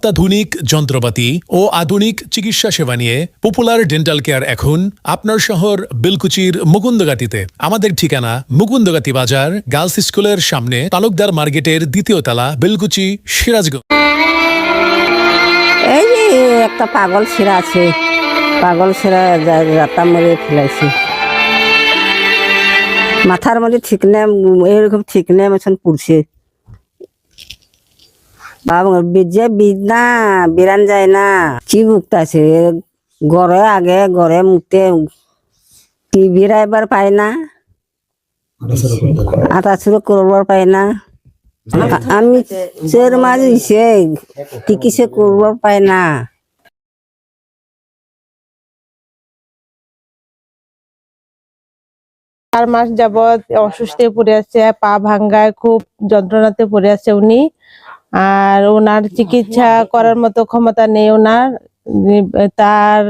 অত্যাধুনিক যন্ত্রপাতি ও আধুনিক চিকিৎসা সেবা নিয়ে পপুলার ডেন্টাল কেয়ার এখন আপনার শহর বেলকুচির মুকুন্দগাতিতে। আমাদের ঠিকানা মুকুন্দগাতি বাজার, গার্লস স্কুলের সামনে, তালুকদার মার্কেটের দ্বিতীয় তলা, বেলকুচি, সিরাজগঞ্জ। এই যে একটা পাগল ছেঁড়া আছে, পাগল ছেঁড়া রাতা মেরে ফেলাইছে, মাথার মধ্যে ঠিক নেই, এরকম ঠিক নেই মতন পুড়ছে। বাবা যে বীজ না বিরান যায় না, কি বুকতাছে গড়ে, আগে গড়ে মুখতে কি বিরাইবার পায় না, আটা শুরু করবার পায় না। আমি চের মাঝে চিকিৎসা করবার পায় না। 4 মাস যাবৎ অসুস্থ পড়ে আছে, পা ভাঙ্গায় খুব যন্ত্রণাতে পড়ে আছে উনি। আর ওনার চিকিৎসা করার মতো ক্ষমতা নেই ওনার। তার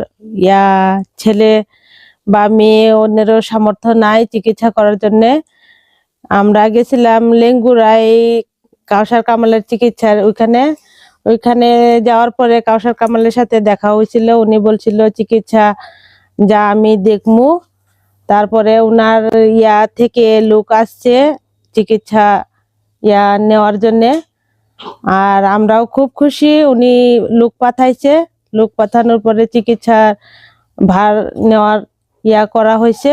ছেলে বা মেয়ে অন্যেরও সামর্থ্য নাই চিকিৎসা করার জন্য। আমরা গেছিলাম লেঙ্গুরাই কাউসার কামালের চিকিৎসার ওইখানে যাওয়ার পরে কাউসার কামালের সাথে দেখা হয়েছিল। উনি বলছিল চিকিৎসা যা আমি দেখমু, তারপরে উনার থেকে লোক আসছে চিকিৎসা নেওয়ার জন্য। আর আমরাও খুব খুশি, উনি লোক পাঠাইছে, লোক পাঠানোর পরে চিকিৎসার ভার নেওয়ার করা হয়েছে।